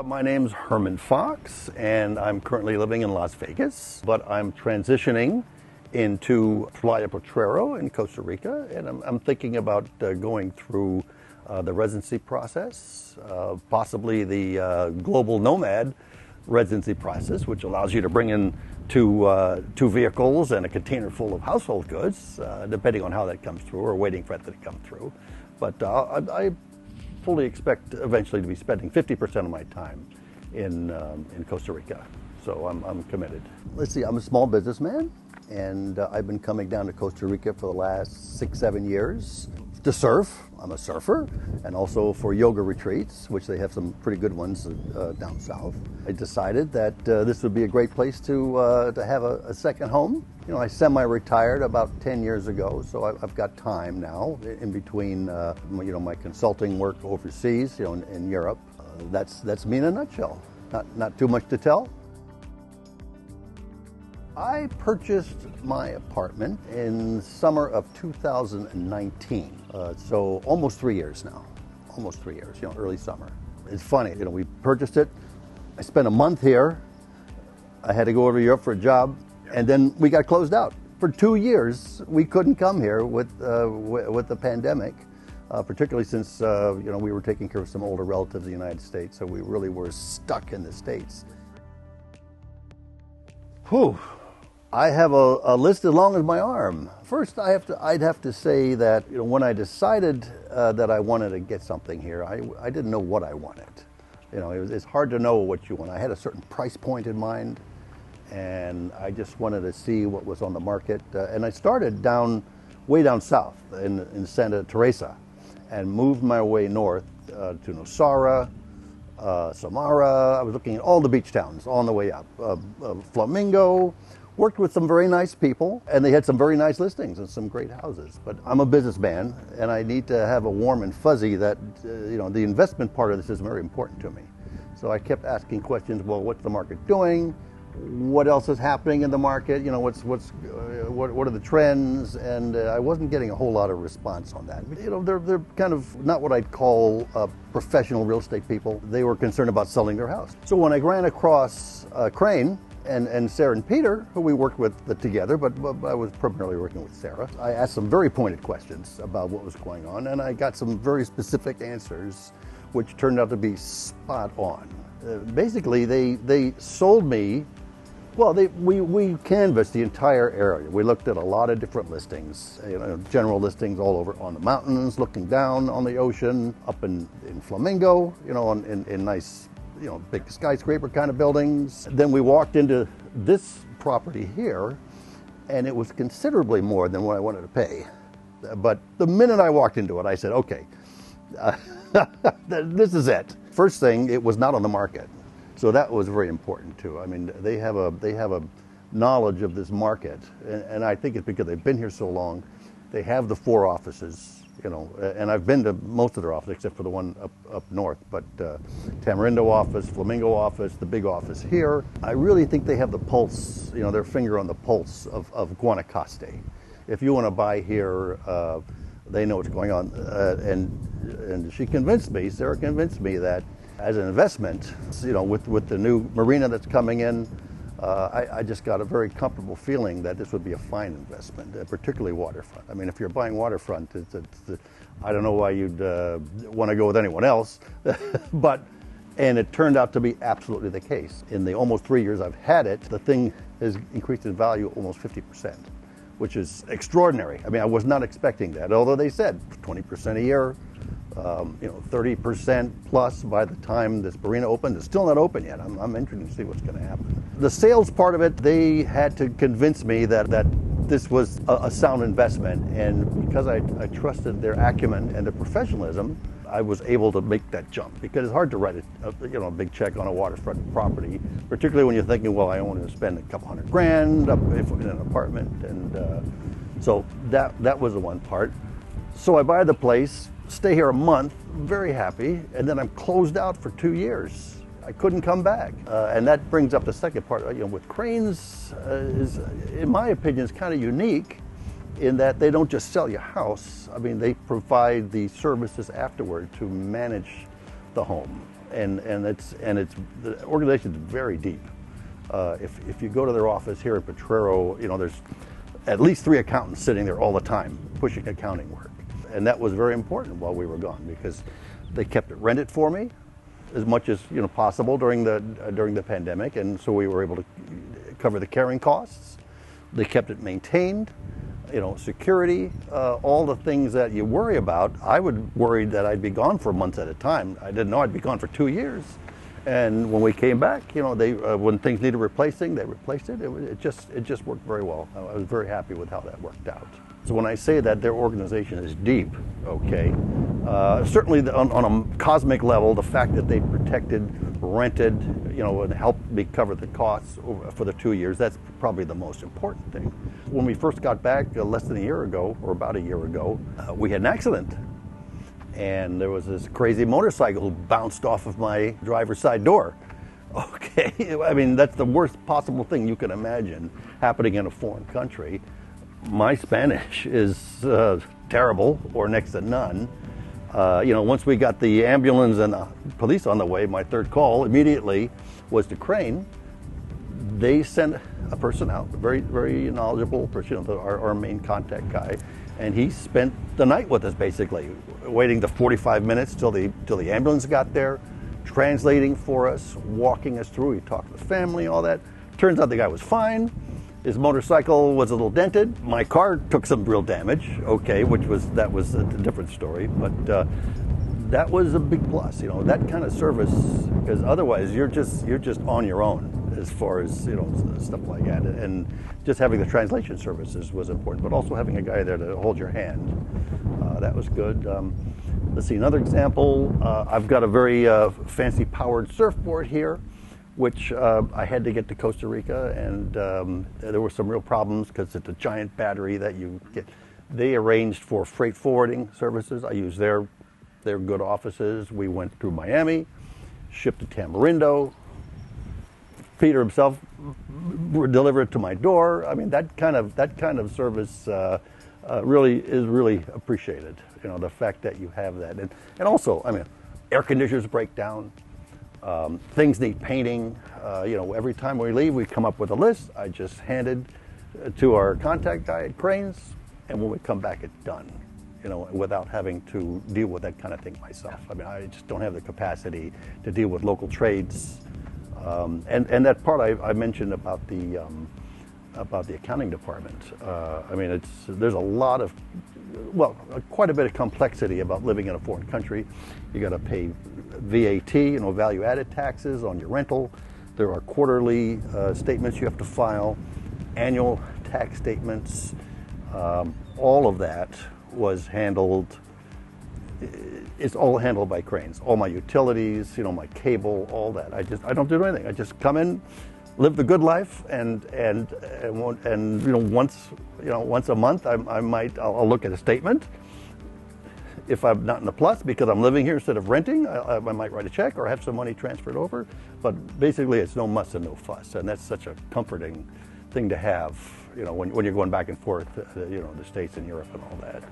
My name's Herman Fox, and I'm currently living in Las Vegas, but I'm transitioning into Playa Potrero in Costa Rica, and I'm thinking about going through the residency process, possibly the global nomad residency process, which allows you to bring in two vehicles and a container full of household goods, depending on how that comes through, or waiting for it to come through. But I fully expect eventually to be spending 50% of my time in Costa Rica. So I'm committed. Let's see, I'm a small businessman, and I've been coming down to Costa Rica for the last 6-7 years to surf. I'm a surfer, and also for yoga retreats, which they have some pretty good ones down south. I decided that this would be a great place to have a second home. You know, I semi-retired about 10 years ago, so I've got time now in between, my consulting work overseas, in Europe. That's me in a nutshell. Not too much to tell. I purchased my apartment in summer of 2019, so almost 3 years now. Almost 3 years, early summer. It's funny, we purchased it. I spent a month here. I had to go over to Europe for a job, and then we got closed out. For 2 years, we couldn't come here with the pandemic, particularly since we were taking care of some older relatives in the United States, so we really were stuck in the States. Whew. I have a list as long as my arm. First, I'd have to say that when I decided that I wanted to get something here, I didn't know what I wanted. It's hard to know what you want. I had a certain price point in mind, and I just wanted to see what was on the market. And I started way down south in Santa Teresa, and moved my way north to Nosara, Samara. I was looking at all the beach towns on the way up. Flamingo. Worked with some very nice people, and they had some very nice listings and some great houses. But I'm a businessman, and I need to have a warm and fuzzy that, the investment part of this is very important to me. So I kept asking questions, well, what's the market doing? What else is happening in the market? What are the trends? And I wasn't getting a whole lot of response on that. They're kind of not what I'd call professional real estate people. They were concerned about selling their house. So when I ran across Krain, and Sarah and Peter, who we worked with together, but I was primarily working with Sarah. I asked some very pointed questions about what was going on, and I got some very specific answers, which turned out to be spot on. Basically, they sold me. Well, we canvassed the entire area. We looked at a lot of different listings, general listings all over on the mountains, looking down on the ocean, up in Flamingo, in nice, big skyscraper kind of buildings. Then we walked into this property here, and it was considerably more than what I wanted to pay. But the minute I walked into it, I said, okay, this is it. First thing, it was not on the market. So that was very important too. I mean, they have a knowledge of this market, and I think it's because they've been here so long. They have the 4 offices. And I've been to most of their offices except for the one up north, but Tamarindo office, Flamingo office, the big office here. I really think they have the pulse, their finger on the pulse of Guanacaste. If you want to buy here, they know what's going on. And Sarah convinced me that as an investment, with the new marina that's coming in, I just got a very comfortable feeling that this would be a fine investment, particularly waterfront. I mean, if you're buying waterfront, I don't know why you'd want to go with anyone else, and it turned out to be absolutely the case. In the almost 3 years I've had it, the thing has increased in value almost 50%, which is extraordinary. I mean, I was not expecting that, although they said 20% a year. 30% plus by the time this marina opens. It's still not open yet. I'm interested to see what's going to happen. The sales part of it, they had to convince me that this was a sound investment, and because I trusted their acumen and their professionalism, I was able to make that jump, because it's hard to write a big check on a waterfront property, particularly when you're thinking, well, I only want to spend a couple $100,000 in an apartment, and so that was the one part. So I buy the place, stay here a month, very happy, and then I'm closed out for 2 years. I couldn't come back. And that brings up the second part. With Krain's, is, in my opinion, is kind of unique in that they don't just sell you a house. I mean, they provide the services afterward to manage the home. and the organization is very deep. If you go to their office here in Potrero, there's at least 3 accountants sitting there all the time pushing accounting work, and that was very important while we were gone because they kept it rented for me as much as possible during the pandemic, and so we were able to cover the carrying costs. They kept it maintained, security, all the things that you worry about. I was worried that I'd be gone for months at a time. I didn't know I'd be gone for 2 years. And when we came back, when things needed replacing, they replaced it. It just worked very well. I was very happy with how that worked out. So when I say that their organization is deep, okay, certainly on a cosmic level, the fact that they protected, rented, and helped me cover the costs for the 2 years, that's probably the most important thing. When we first got back less than a year ago, or about a year ago, we had an accident. And there was this crazy motorcycle who bounced off of my driver's side door. Okay, I mean, that's the worst possible thing you can imagine happening in a foreign country. My Spanish is terrible, or next to none. Once we got the ambulance and the police on the way, my third call immediately was to Krain. They sent a person out, a very, very knowledgeable person, our main contact guy, and he spent the night with us basically, waiting the 45 minutes till the ambulance got there, translating for us, walking us through. He talked to the family, all that. Turns out the guy was fine. His motorcycle was a little dented. My car took some real damage, okay, that was a different story, but that was a big plus, that kind of service, because otherwise you're just on your own as far as stuff like that, and just having the translation services was important, but also having a guy there to hold your hand, that was good. Let's see, another example. I've got a very fancy powered surfboard here, which I had to get to Costa Rica, and there were some real problems because it's a giant battery that you get. They arranged for freight forwarding services. I used their good offices. We went through Miami, shipped to Tamarindo. Peter himself delivered it to my door. I mean, that kind of service really is really appreciated. The fact that you have that, and also, I mean, air conditioners break down. Things need painting. Every time we leave, we come up with a list. I just hand it to our contact guy at Krain's, and when we come back, it's done. Without having to deal with that kind of thing myself. I mean, I just don't have the capacity to deal with local trades. And that part I mentioned about the accounting department. I mean, there's a lot of, quite a bit of complexity about living in a foreign country. You got to pay VAT, value-added taxes on your rental. There are quarterly statements you have to file, annual tax statements. All of that was handled. It's all handled by Krain's. All my utilities, my cable, all that. I don't do anything. I just come in, live the good life, and once a month I'll look at a statement. If I'm not in the plus because I'm living here instead of renting, I might write a check or have some money transferred over. But basically, it's no muss and no fuss, and that's such a comforting thing to have. When you're going back and forth, the States and Europe and all that.